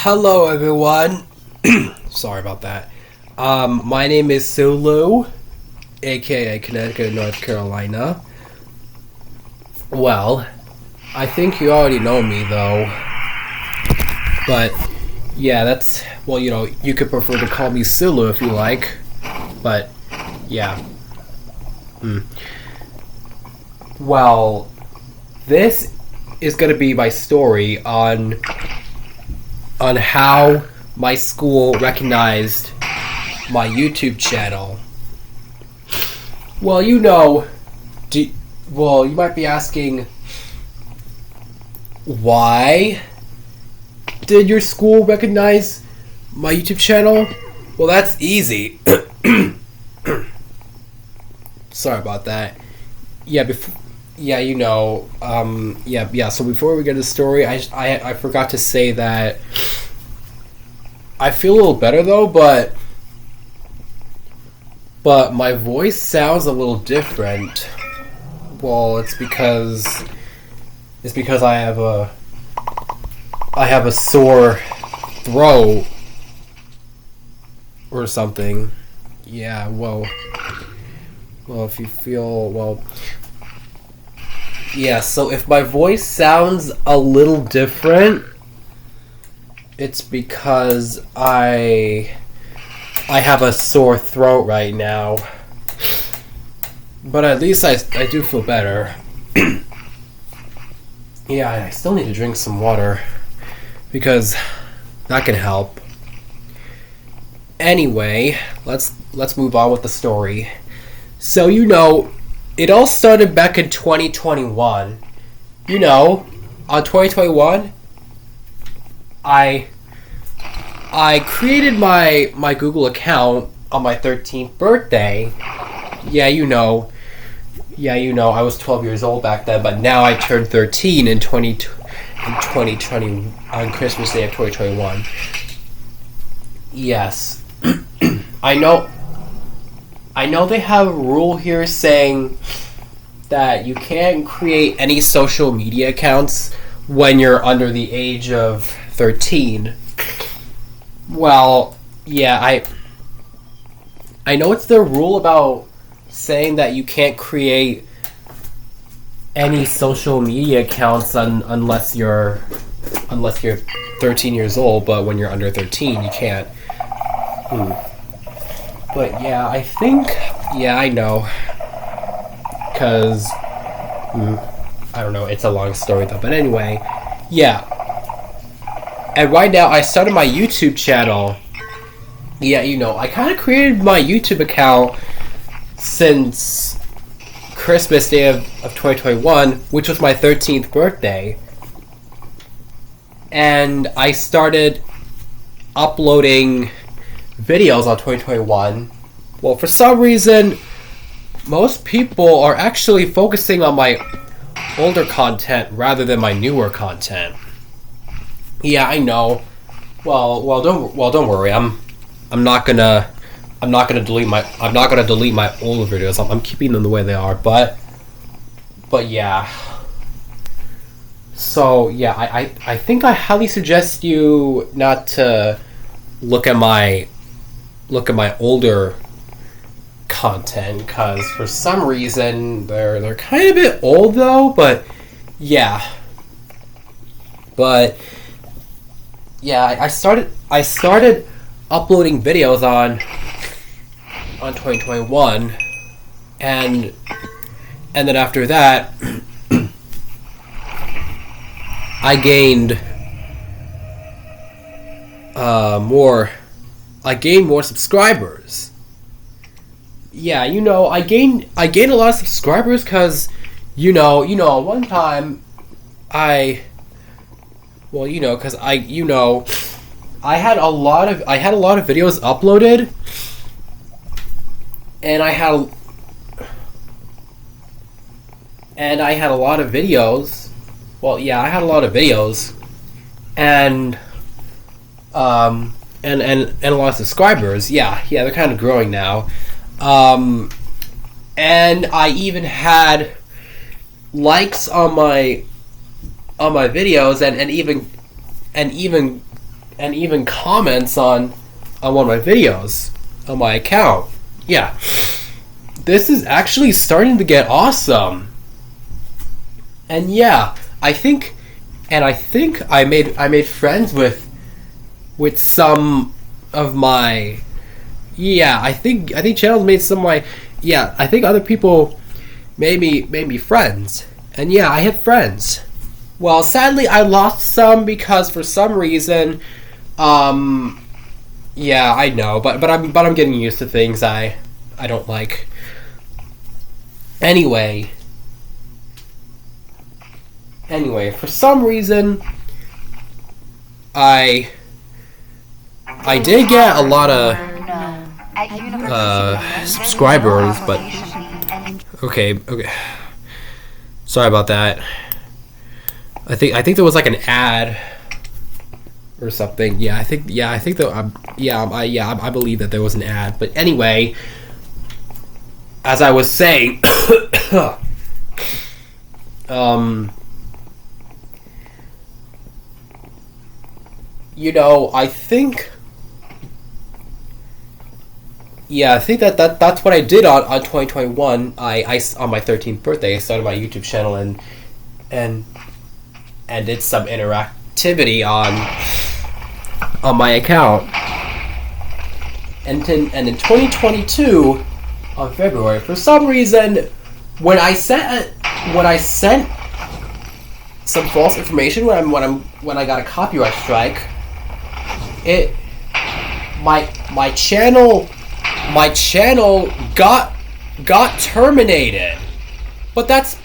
Hello, everyone. Sorry about that. My name is Sulu, aka Connecticut, North Carolina. Well, I think you already know me, though. But, yeah, you could prefer to call me Sulu if you like. But, yeah. Well, this is gonna be my story on how my school recognized my YouTube channel. Well, you might be asking, why did your school recognize my YouTube channel? Well, that's easy. Sorry about that. So before we get to the story, I forgot to say that I feel a little better though, but my voice sounds a little different. Well, it's because I have a sore throat or something. Yeah, well, if you feel yeah, so if my voice sounds a little different, it's because I have a sore throat right now. But at least I do feel better. Yeah, I still need to drink some water because that can help. Anyway, let's move on with the story. So it all started back in 2021. On 2021, I created my Google account on my 13th birthday. Yeah, I was 12 years old back then, but now I turned 13 in 2020 on Christmas Day of 2021. Yes. I know they have a rule here saying that you can't create any social media accounts when you're under the age of 13. Well, yeah, I know it's the rule about saying that you can't create any social media accounts unless you're 13 years old, but when you're under 13, you can't. But yeah, I know. Because, I don't know, it's a long story though. But anyway, yeah. And right now, I started my YouTube channel. Yeah, I kind of created my YouTube account since Christmas Day of 2021, which was my 13th birthday. And I started uploading videos on 2021. Well, for some reason, most people are actually focusing on my older content rather than my newer content. Yeah, I know. Well, don't worry. I'm not gonna delete my older videos. I'm keeping them the way they are. But yeah. So yeah, I think I highly suggest you not to look at my older content, because for some reason they're kind of a bit old though. But yeah, I started uploading videos on 2021, and then after that I gained more subscribers. Yeah, I gained a lot of subscribers because one time because I had a lot of videos uploaded, and I had a lot of videos. Well, yeah, I had a lot of videos, and a lot of subscribers. Yeah, they're kind of growing now. And I even had likes on my videos, and even and even comments on one of my videos on my account. Yeah, this is actually starting to get awesome. And yeah, I think I made friends with some of my, yeah, I think channels made some of my, yeah, I think other people made me friends. And yeah, I had friends. Well, sadly I lost some because for some reason, yeah, I know, but I'm getting used to things I don't like. Anyway, for some reason, I did get a lot of subscribers, but okay. Sorry about that. I think there was like an ad or something. I believe that there was an ad. But anyway, as I was saying, you know, I think that's what I did on 2021. I on my 13th birthday, I started my YouTube channel and did some interactivity on my account. And in 2022, on February, for some reason, when I sent some false information when I got a copyright strike, my channel got terminated. But that's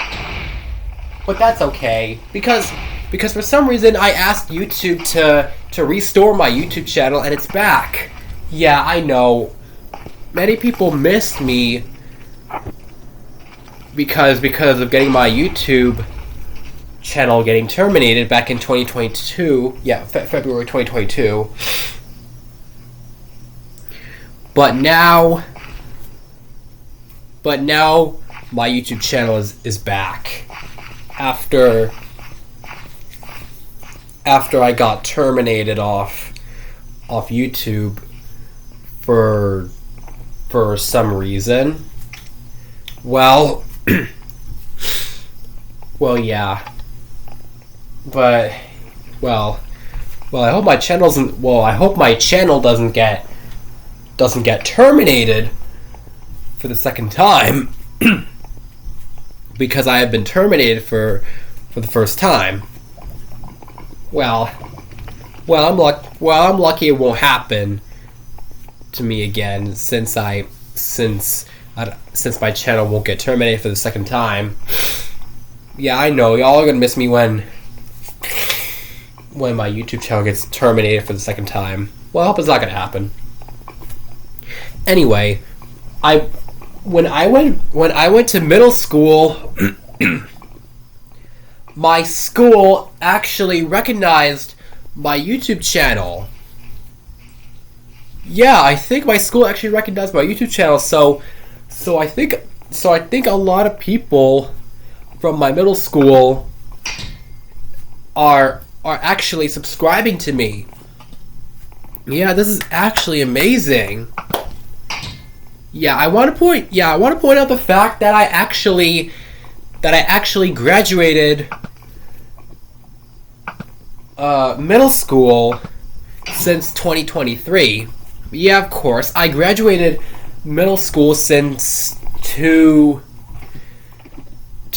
okay, because for some reason I asked YouTube to restore my YouTube channel and it's back. Yeah, I know. Many people missed me because of getting my YouTube channel getting terminated back in 2022. Yeah, February 2022. But now my YouTube channel is back after I got terminated off YouTube for some reason. Well, yeah. But I hope my channel doesn't get terminated for the second time because I have been terminated for the first time. Well, I'm lucky it won't happen to me again since my channel won't get terminated for the second time. Yeah, I know y'all are gonna miss me when my YouTube channel gets terminated for the second time. Well, I hope it's not gonna happen. Anyway, when I went to middle school, my school actually recognized my YouTube channel. Yeah, I think my school actually recognized my YouTube channel. So I think a lot of people from my middle school are actually subscribing to me. Yeah, this is actually amazing. Yeah, I want to point out the fact that I actually graduated middle school since 2023. Yeah, of course, I graduated middle school since two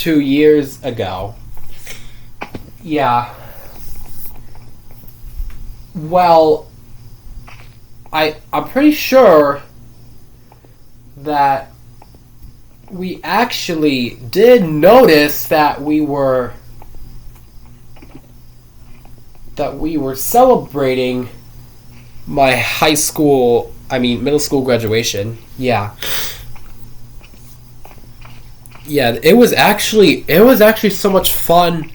years ago. Yeah. Well, I'm pretty sure that we actually did notice that we were celebrating my middle school graduation. Yeah. Yeah, it was actually so much fun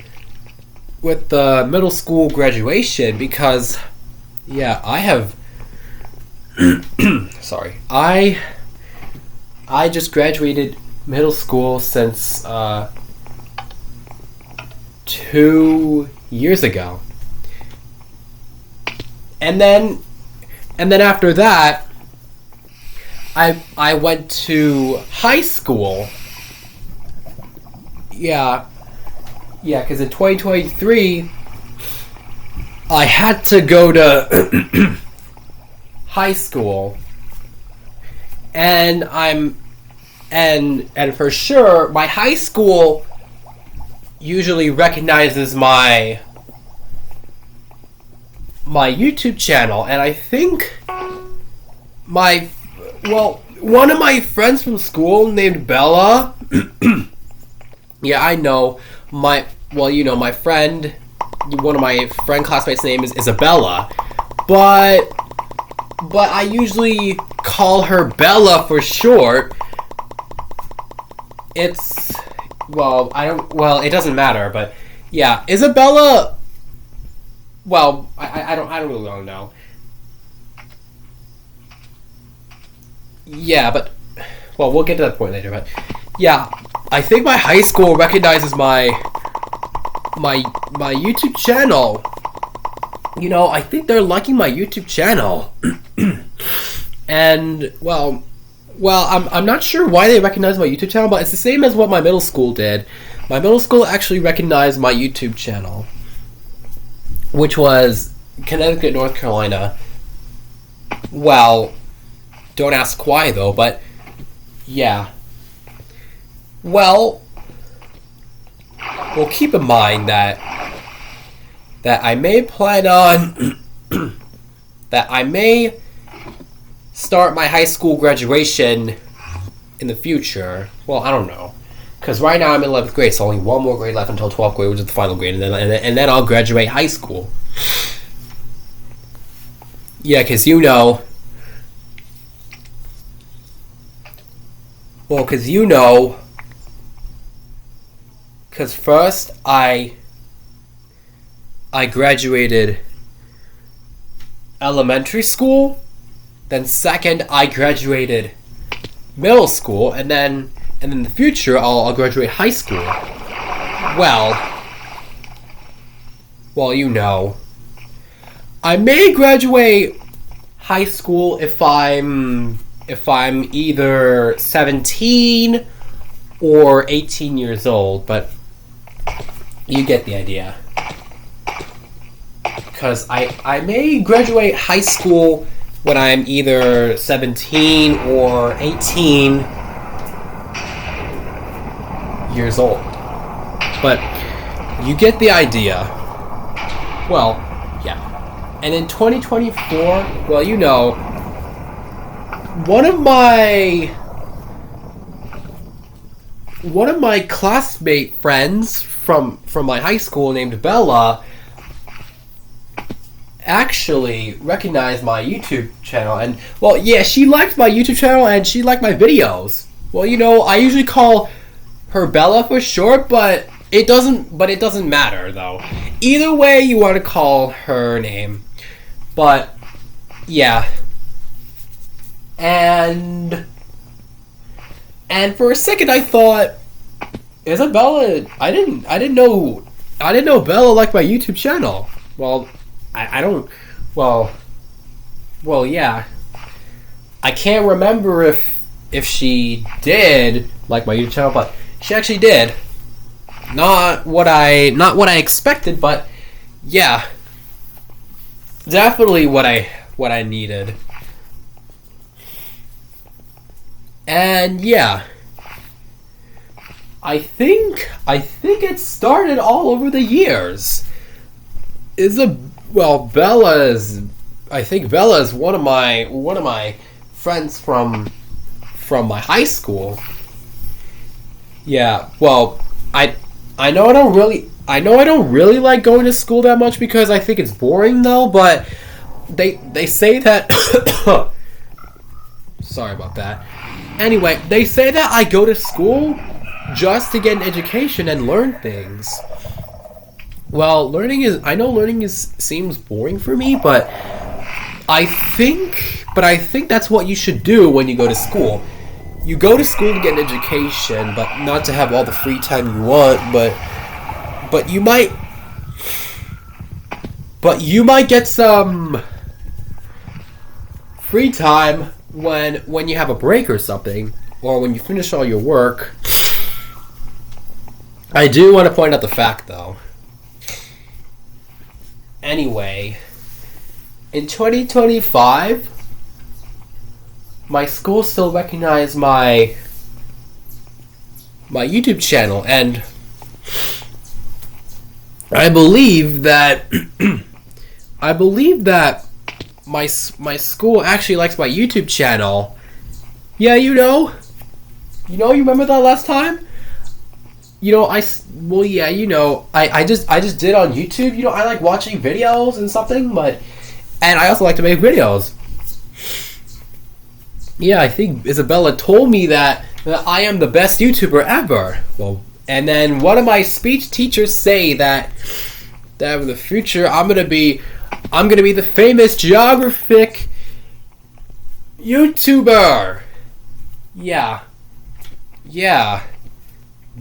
with the middle school graduation because yeah, I have sorry. I just graduated middle school since 2 years ago. and then after that, I went to high school. Yeah, because in 2023, I had to go to high school, and and for sure, my high school usually recognizes my YouTube channel, and I think one of my friends from school named Bella. Yeah, I know. My friend, one of my friend classmates' name is Isabella, but I usually call her Bella for short. It doesn't matter, but yeah, Isabella. Well, I don't really know. Yeah, but we'll get to that point later. But yeah, I think my high school recognizes my YouTube channel. I think they're liking my YouTube channel, and I'm not sure why they recognize my YouTube channel, but it's the same as what my middle school did. My middle school actually recognized my YouTube channel, which was Connecticut, North Carolina. Well, don't ask why though, but yeah. Well, keep in mind that I may plan on that I may start my high school graduation in the future. Well, I don't know, because right now I'm in 11th grade, so only one more grade left until 12th grade, which is the final grade, and then I'll graduate high school. Yeah, because because first I graduated elementary school, then second I graduated middle school, and then in the future I'll graduate high school. I may graduate high school if I'm either 17 or 18 years old, but you get the idea. Because I may graduate high school when I'm either 17 or 18 years old. But you get the idea. Well, yeah. And in 2024, one of my classmate friends from my high school named Bella actually recognized my YouTube channel, and she liked my YouTube channel and she liked my videos. I usually call her Bella for short, but it doesn't matter though. Either way you want to call her name. But yeah. And for a second I thought, Isabella, I didn't know Bella liked my YouTube channel. Yeah. I can't remember if she did like my YouTube channel, but she actually did. Not what I expected, but yeah. Definitely what I needed. And yeah. I think it started all over the years. Bella is one of my friends from my high school. Yeah, I know I don't really like going to school that much because I think it's boring though, but they say that sorry about that. Anyway, they say that I go to school just to get an education and learn things. Well, learning seems boring for me, but I think that's what you should do when you go to school. You go to school to get an education, but not to have all the free time you want, but you might get some free time, when you have a break or something, or when you finish all your work, I do want to point out the fact, though. Anyway, in 2025, my school still recognized my YouTube channel, and I believe that my school actually likes my YouTube channel. Yeah, you remember that last time? I just did on YouTube. I like watching videos and something, and I also like to make videos. Yeah, I think Isabella told me that I am the best YouTuber ever. Well, and then one of my speech teachers say that in the future I'm gonna be the famous geographic YouTuber. Yeah.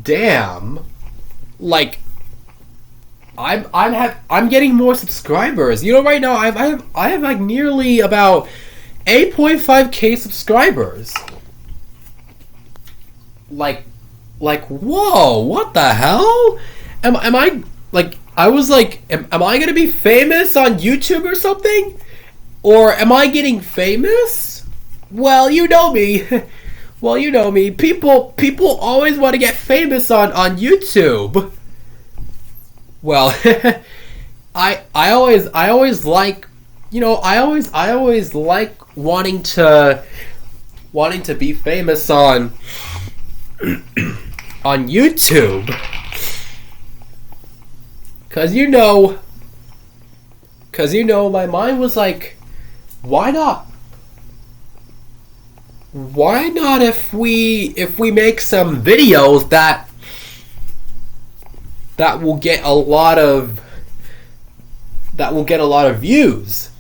Damn. Like, I'm getting more subscribers. Right now I have like nearly about 8.5k subscribers. Like, whoa, what the hell? Am I like, I was like, am I gonna be famous on YouTube or something? Or am I getting famous? Well, you know me. People always want to get famous on YouTube. Well, I always like, I always like wanting to be famous on YouTube. Cause my mind was like, why not? Why not if we make some videos that will get a lot of views?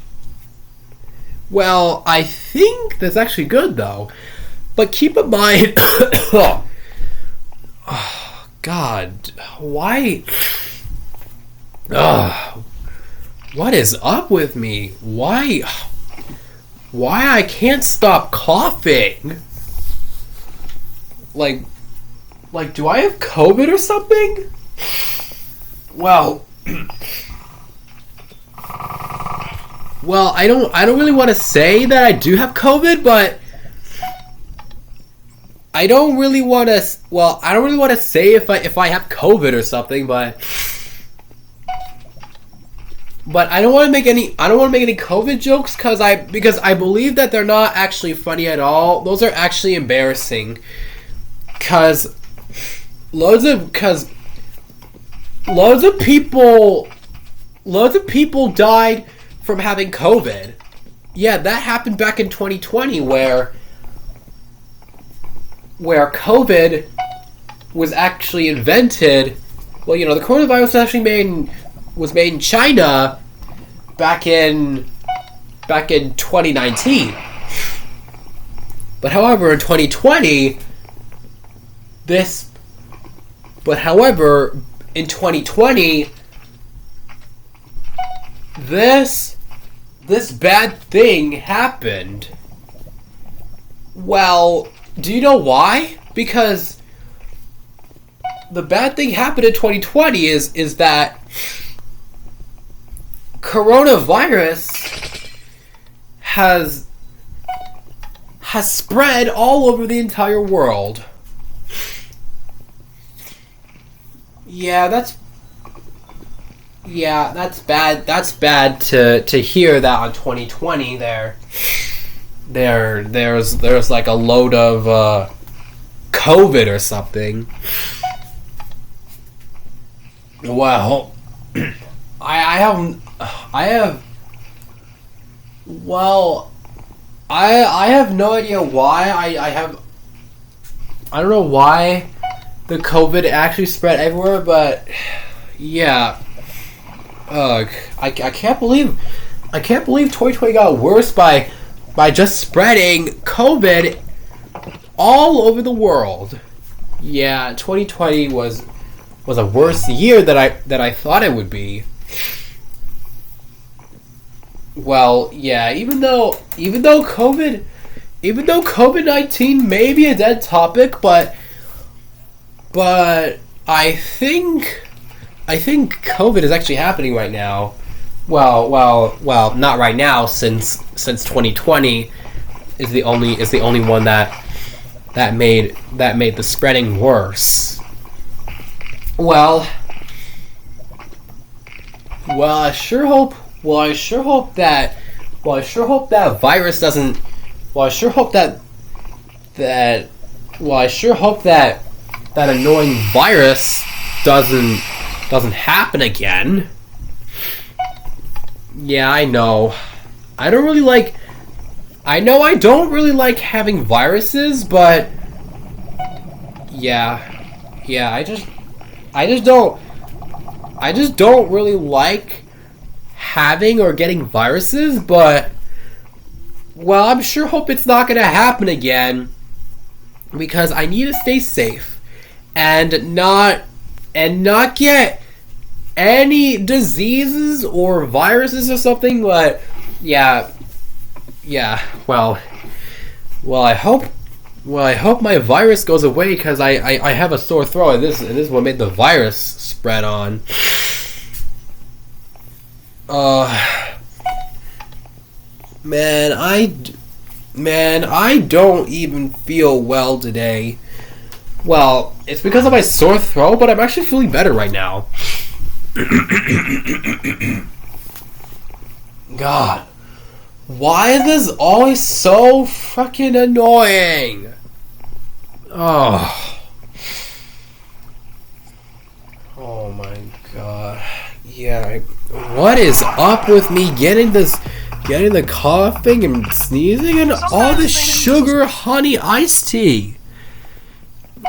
Well, I think that's actually good though. But keep in mind, oh God, why? What is up with me? Why I can't stop coughing? Like, do I have COVID or something? Well, I don't really want to say that I do have COVID, but I don't really want to say if I have COVID or something, but I don't want to make any COVID jokes because I believe that they're not actually funny at all. Those are actually embarrassing. Cause loads of people died from having COVID. Yeah, that happened back in 2020 where COVID was actually invented. Well, the coronavirus was made in China back in 2019. But however, in 2020, this bad thing happened. Well, do you know why? Because the bad thing happened in 2020 is that coronavirus has spread all over the entire world. Yeah, that's bad. That's bad to hear that on 2020 there's like a load of COVID or something. Well, I have no idea why I don't know why the COVID actually spread everywhere, but yeah. I can't believe 2020 got worse by just spreading COVID all over the world. Yeah, 2020 was a worse year that I thought it would be. Well, yeah, even though COVID-19 may be a dead topic, but I think COVID is actually happening right now. Well, not right now since 2020 is the only one that made the spreading worse. Well, I sure hope. I sure hope that virus doesn't. Well, I sure hope that. Well, I sure hope that annoying virus doesn't happen again. Yeah, I know. I don't really like. I know I don't really like having viruses, but yeah, I just don't really like having or getting viruses, but well, I'm sure hope it's not gonna happen again because I need to stay safe and not get any diseases or viruses or something. But yeah, well, I hope my virus goes away because I have a sore throat, and this is what made the virus spread on. Man, I don't even feel well today. Well, it's because of my sore throat, but I'm actually feeling better right now. God, why is this always so fucking annoying? Oh my god. Yeah, what is up with me getting the coughing and sneezing and all this sugar honey iced tea?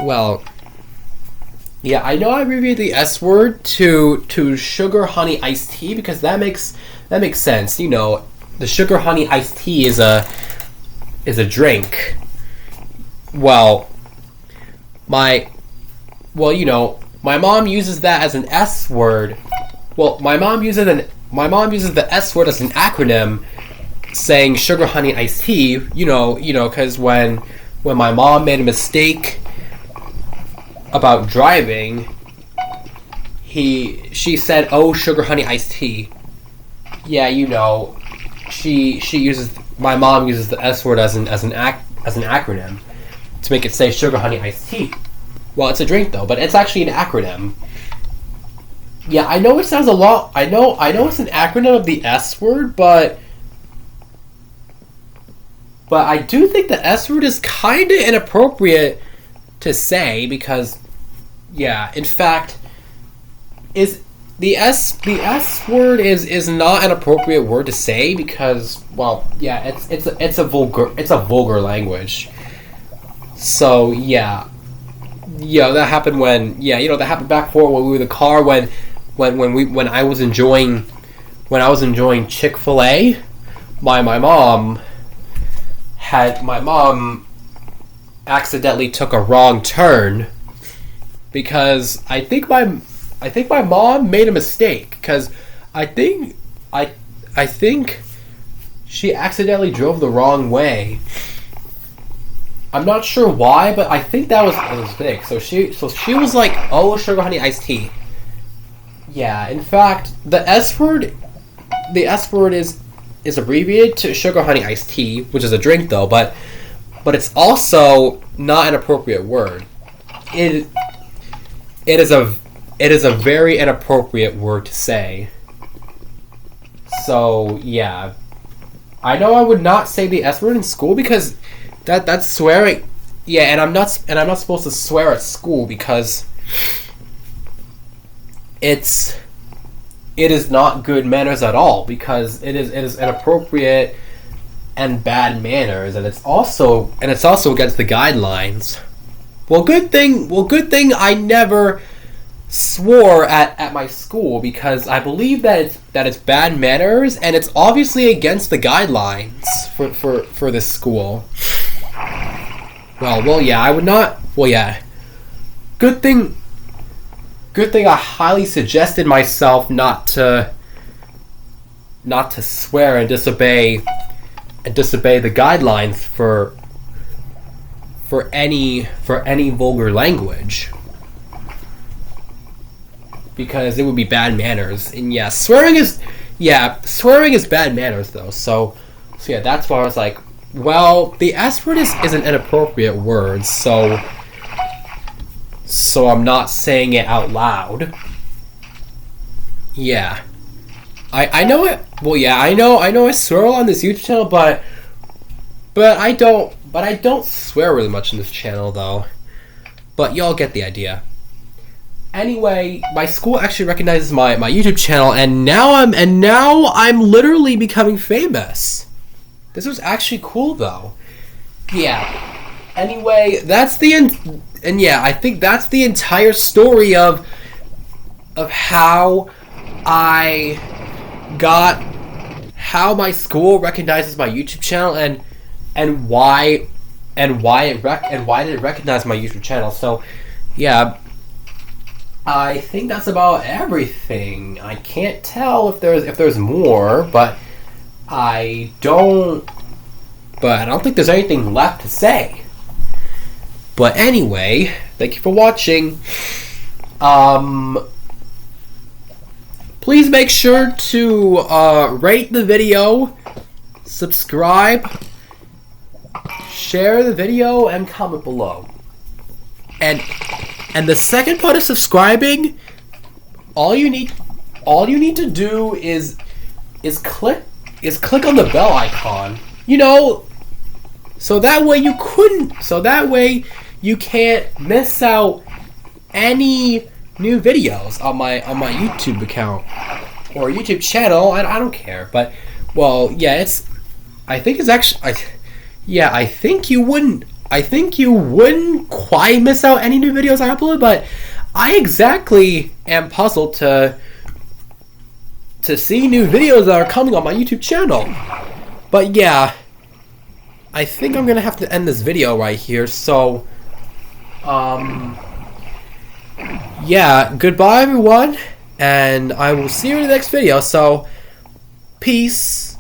Well, yeah, I know I abbreviated the S word to sugar honey iced tea because that makes sense. You know, the sugar honey iced tea is a drink. Well, my mom uses that as an S word. Well, my mom uses the S word as an acronym, saying sugar honey iced tea. You know, because when my mom made a mistake about driving, she said, "Oh, sugar honey iced tea." Yeah, my mom uses the S word as an acronym to make it say sugar honey iced tea. Well, it's a drink though, but it's actually an acronym. Yeah, I know it sounds a lot. I know it's an acronym of the S word, but I do think the S word is kind of inappropriate to say because, yeah, in fact, is the S word is not an appropriate word to say because, well, yeah, it's a vulgar language. So yeah, that happened that happened back before when we were in the car when I was enjoying Chick-fil-A. My mom accidentally took a wrong turn because I think my mom made a mistake because I think she accidentally drove the wrong way. I'm not sure why, but I think that was a mistake. So she was like, "Oh, sugar honey iced tea." Yeah, in fact, the S word is abbreviated to sugar honey iced tea, which is a drink though, but it's also not an appropriate word. It is a very inappropriate word to say. So yeah, I know I would not say the S word in school because that's swearing. Yeah, and I'm not supposed to swear at school because it is not good manners at all because it is inappropriate and bad manners, and it's also against the guidelines. Well, good thing I never swore at my school because I believe that it's bad manners and it's obviously against the guidelines for this school. Well, yeah, I would not. Well, yeah. Good thing I highly suggested myself not to not to swear and disobey the guidelines for any vulgar language, because it would be bad manners. And yeah, swearing is bad manners though. So yeah, that's why I was like, well, the S word is an inappropriate word, so I'm not saying it out loud. Yeah. I know it. Well, yeah, I know I swear on this YouTube channel, but I don't swear really much in this channel though. But y'all get the idea. Anyway, my school actually recognizes my YouTube channel, and now I'm literally becoming famous. This was actually cool though. Yeah. Anyway, I think that's the entire story of how my school recognizes my YouTube channel and why did it recognize my YouTube channel. So yeah, I think that's about everything. I can't tell if there's more, but I don't think there's anything left to say. But anyway, thank you for watching. Please make sure to rate the video, subscribe, share the video, and comment below. And the second part of subscribing, all you need to do is click on the bell icon. You know, so that way you can't miss out any new videos on my YouTube account or YouTube channel. I don't care, but well, yeah, I think you wouldn't quite miss out any new videos I upload, but I exactly am puzzled to see new videos that are coming on my YouTube channel. But yeah, I think I'm gonna have to end this video right here. So yeah, goodbye everyone, and I will see you in the next video. So peace.